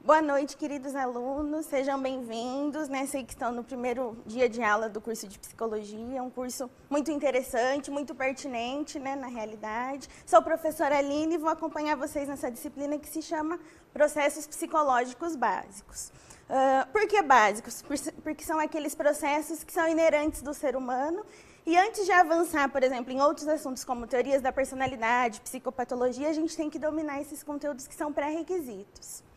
Boa noite, queridos alunos, sejam bem-vindos, né? Sei que estão no primeiro dia de aula do curso de Psicologia, um curso muito interessante, muito pertinente, né, na realidade. Sou a professora Aline e vou acompanhar vocês nessa disciplina que se chama Processos Psicológicos Básicos. Por que básicos? Porque são aqueles processos que são inerentes do ser humano. E antes de avançar, por exemplo, em outros assuntos como teorias da personalidade, psicopatologia, a gente tem que dominar esses conteúdos que são pré-requisitos.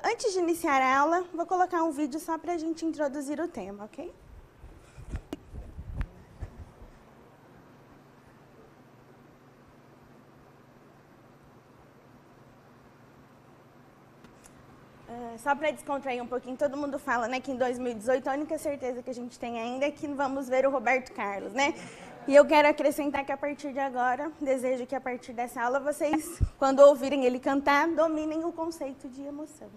Antes de iniciar a aula, vou colocar um vídeo só para a gente introduzir o tema, ok? Só para descontrair um pouquinho, todo mundo fala, né, que em 2018 a única certeza que a gente tem ainda é que vamos ver o Roberto Carlos, né? E eu quero acrescentar que a partir de agora, desejo que a partir dessa aula vocês, quando ouvirem ele cantar, dominem o conceito de emoção.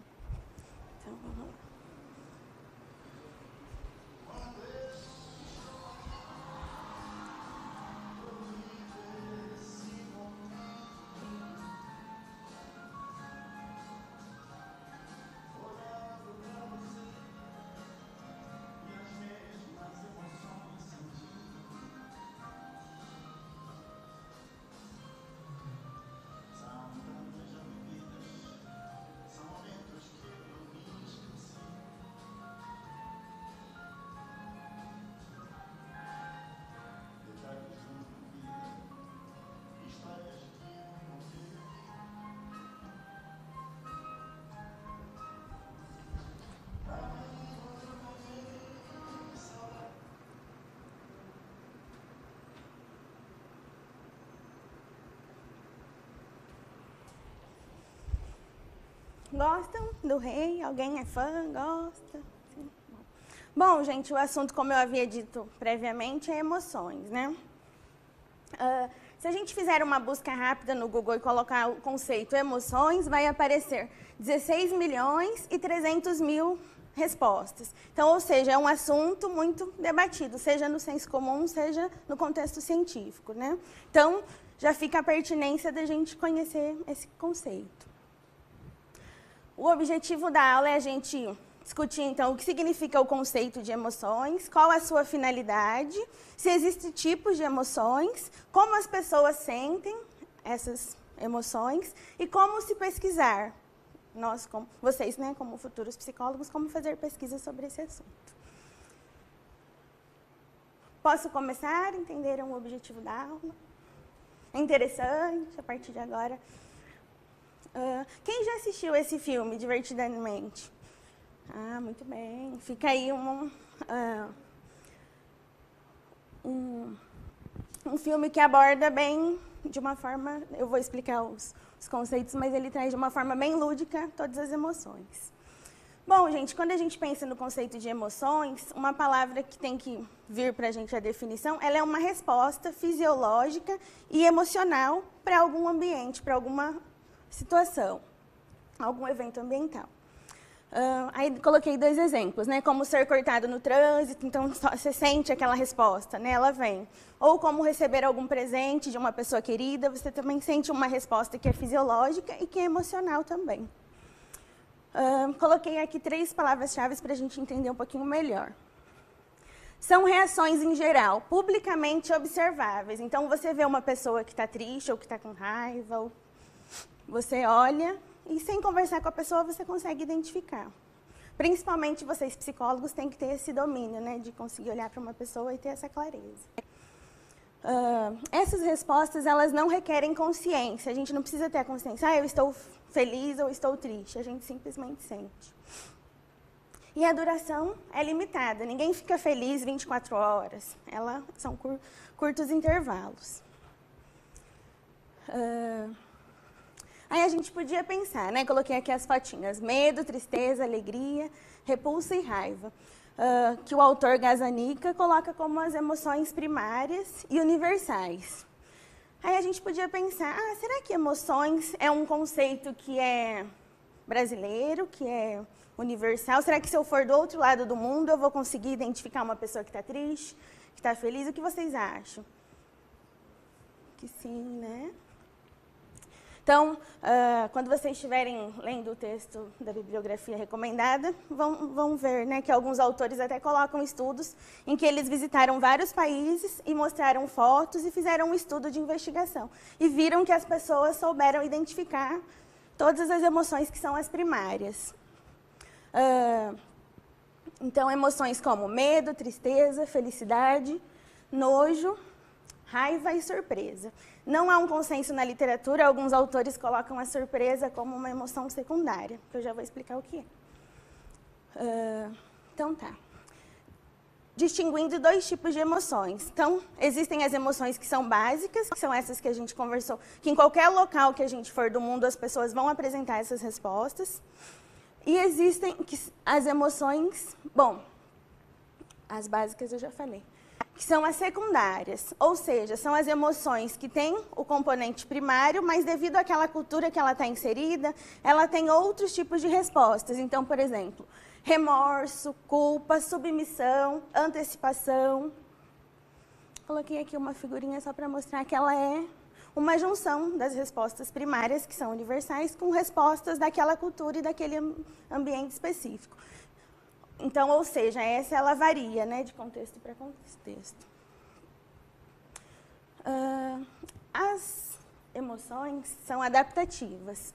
Então, vamos lá. Gostam do rei? Alguém é fã? Gosta? Sim. Bom, gente, o assunto, como eu havia dito previamente, é emoções, né? Se a gente fizer uma busca rápida no Google e colocar o conceito emoções, vai aparecer 16 milhões e 300 mil respostas. Então, ou seja, é um assunto muito debatido, seja no senso comum, seja no contexto científico, né? Então, já fica a pertinência da gente conhecer esse conceito. O objetivo da aula é a gente discutir, então, o que significa o conceito de emoções, qual a sua finalidade, se existem tipos de emoções, como as pessoas sentem essas emoções e como se pesquisar. Nós, como, vocês, né, como futuros psicólogos, como fazer pesquisa sobre esse assunto. Posso começar? Entenderam o objetivo da aula? É interessante, a partir de agora. Quem já assistiu esse filme, Divertidamente? Ah, muito bem. Fica aí um filme que aborda bem, de uma forma, eu vou explicar os conceitos, mas ele traz de uma forma bem lúdica todas as emoções. Bom, gente, quando a gente pensa no conceito de emoções, uma palavra que tem que vir para a gente a definição, ela é uma resposta fisiológica e emocional para algum ambiente, para alguma situação, algum evento ambiental. Aí coloquei dois exemplos, né? Como ser cortado no trânsito, então você sente aquela resposta, né? Ela vem. Ou como receber algum presente de uma pessoa querida, você também sente uma resposta que é fisiológica e que é emocional também. Coloquei aqui 3 palavras-chave para a gente entender um pouquinho melhor. São reações, em geral, publicamente observáveis. Então, você vê uma pessoa que está triste ou que está com raiva, ou você olha e, sem conversar com a pessoa, você consegue identificar. Principalmente vocês, psicólogos, têm que ter esse domínio, né, de conseguir olhar para uma pessoa e ter essa clareza. Essas respostas, elas não requerem consciência. A gente não precisa ter a consciência, eu estou feliz ou estou triste. A gente simplesmente sente. E a duração é limitada. Ninguém fica feliz 24 horas. São curtos intervalos. Aí a gente podia pensar, né? Coloquei aqui as fotinhas. Medo, tristeza, alegria, repulsa e raiva. Que o autor Gazzaniga coloca como as emoções primárias e universais. Aí a gente podia pensar, será que emoções é um conceito que é brasileiro, que é universal? Será que se eu for do outro lado do mundo, eu vou conseguir identificar uma pessoa que está triste, que está feliz? O que vocês acham? Que sim, né? Então, quando vocês estiverem lendo o texto da bibliografia recomendada, vão ver, né, que alguns autores até colocam estudos em que eles visitaram vários países e mostraram fotos e fizeram um estudo de investigação. E viram que as pessoas souberam identificar todas as emoções que são as primárias. Então, emoções como medo, tristeza, felicidade, nojo, raiva e surpresa. Não há um consenso na literatura, alguns autores colocam a surpresa como uma emoção secundária, que eu já vou explicar o que é. Então, tá. Distinguindo dois tipos de emoções. Então, existem as emoções que são básicas, que são essas que a gente conversou, que em qualquer local que a gente for do mundo, as pessoas vão apresentar essas respostas. E existem as emoções, bom, as básicas eu já falei, que são as secundárias, ou seja, são as emoções que têm o componente primário, mas devido àquela cultura que ela está inserida, ela tem outros tipos de respostas. Então, por exemplo, remorso, culpa, submissão, antecipação. Coloquei aqui uma figurinha só para mostrar que ela é uma junção das respostas primárias, que são universais, com respostas daquela cultura e daquele ambiente específico. Então, ou seja, essa ela varia, né, de contexto para contexto. As emoções são adaptativas.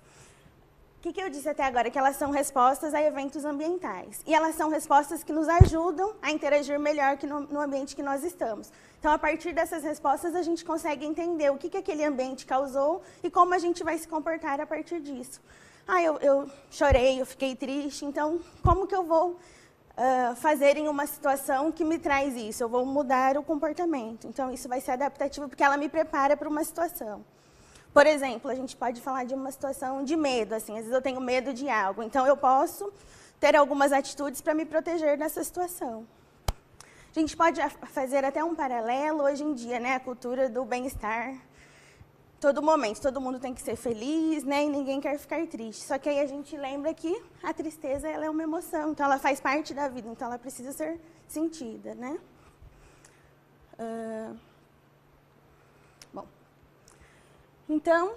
O que eu disse até agora? Que elas são respostas a eventos ambientais. E elas são respostas que nos ajudam a interagir melhor que no ambiente que nós estamos. Então, a partir dessas respostas, a gente consegue entender o que aquele ambiente causou e como a gente vai se comportar a partir disso. Eu chorei, eu fiquei triste, então, como que eu vou fazer em uma situação que me traz isso? Eu vou mudar o comportamento. Então, isso vai ser adaptativo, porque ela me prepara para uma situação. Por exemplo, a gente pode falar de uma situação de medo, assim, às vezes eu tenho medo de algo, então eu posso ter algumas atitudes para me proteger dessa situação. A gente pode fazer até um paralelo hoje em dia, né, a cultura do bem-estar. Todo momento, todo mundo tem que ser feliz, né, e ninguém quer ficar triste. Só que aí a gente lembra que a tristeza ela é uma emoção, então ela faz parte da vida, então ela precisa ser sentida, né? Bom, então,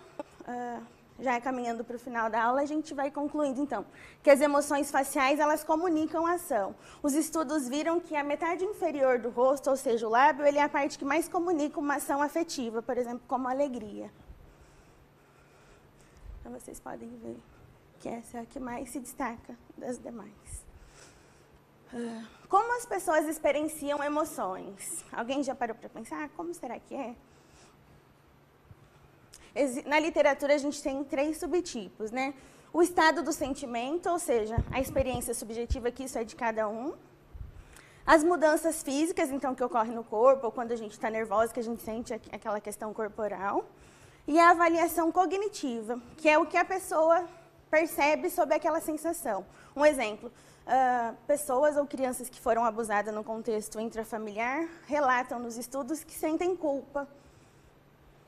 já caminhando para o final da aula, a gente vai concluindo, então, que as emoções faciais, elas comunicam a ação. Os estudos viram que a metade inferior do rosto, ou seja, o lábio, ele é a parte que mais comunica uma ação afetiva, por exemplo, como a alegria. Então, vocês podem ver que essa é a que mais se destaca das demais. Como as pessoas experienciam emoções? Alguém já parou para pensar? Como será que é? Na literatura, a gente tem 3 subtipos, né? O estado do sentimento, ou seja, a experiência subjetiva, que isso é de cada um. As mudanças físicas, então, que ocorrem no corpo, ou quando a gente está nervosa, que a gente sente aquela questão corporal. E a avaliação cognitiva, que é o que a pessoa percebe sobre aquela sensação. Um exemplo, pessoas ou crianças que foram abusadas no contexto intrafamiliar relatam nos estudos que sentem culpa.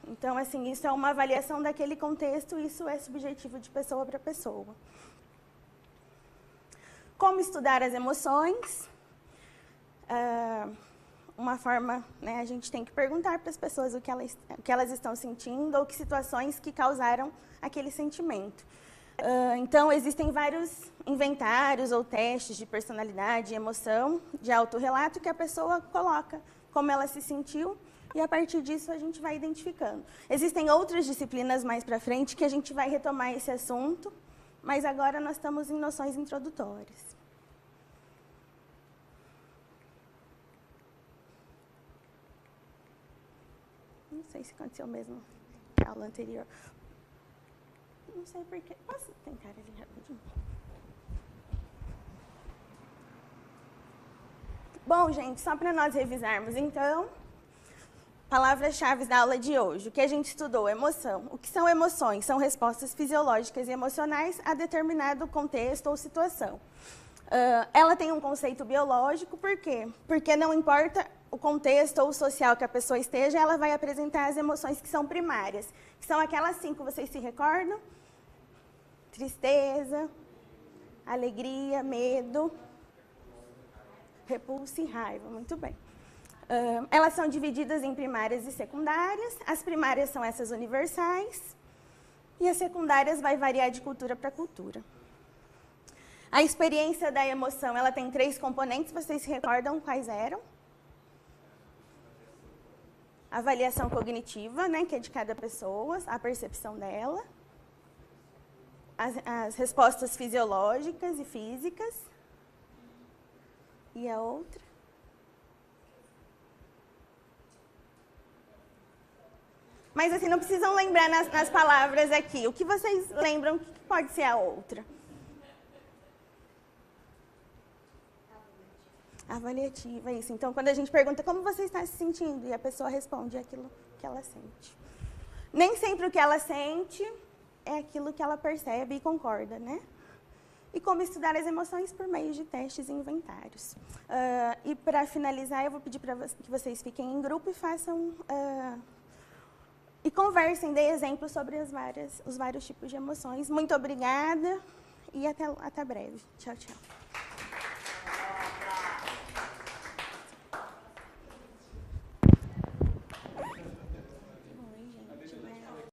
Então, assim, isso é uma avaliação daquele contexto, isso é subjetivo de pessoa para pessoa. Como estudar as emoções? Uma forma, né, a gente tem que perguntar para as pessoas o que elas estão sentindo ou que situações que causaram aquele sentimento. Então, existem vários inventários ou testes de personalidade e emoção, de autorrelato, que a pessoa coloca como ela se sentiu, e a partir disso a gente vai identificando. Existem outras disciplinas mais para frente que a gente vai retomar esse assunto, mas agora nós estamos em noções introdutórias. Não sei se aconteceu mesmo na aula anterior. Não sei porquê. Posso tentar ali rapidinho? Bom, gente, só para nós revisarmos, então, palavras-chave da aula de hoje. O que a gente estudou? Emoção. O que são emoções? São respostas fisiológicas e emocionais a determinado contexto ou situação. Ela tem um conceito biológico, por quê? Porque não importa o contexto ou o social que a pessoa esteja, ela vai apresentar as emoções que são primárias, que são aquelas 5, vocês se recordam? Tristeza, alegria, medo, repulsa e raiva. Muito bem. Elas são divididas em primárias e secundárias. As primárias são essas universais. E as secundárias vai variar de cultura para cultura. A experiência da emoção, ela tem 3 componentes, vocês se recordam quais eram? A avaliação cognitiva, né, que é de cada pessoa, a percepção dela. As respostas fisiológicas e físicas. E a outra? Mas assim, não precisam lembrar nas palavras aqui. O que vocês lembram que pode ser a outra? Avaliativa, isso. Então, quando a gente pergunta como você está se sentindo, e a pessoa responde aquilo que ela sente. Nem sempre o que ela sente é aquilo que ela percebe e concorda, né? E como estudar as emoções por meio de testes e inventários. E para finalizar, eu vou pedir para que vocês fiquem em grupo e façam... e conversem, dê exemplos sobre os vários tipos de emoções. Muito obrigada e até breve. Tchau, tchau.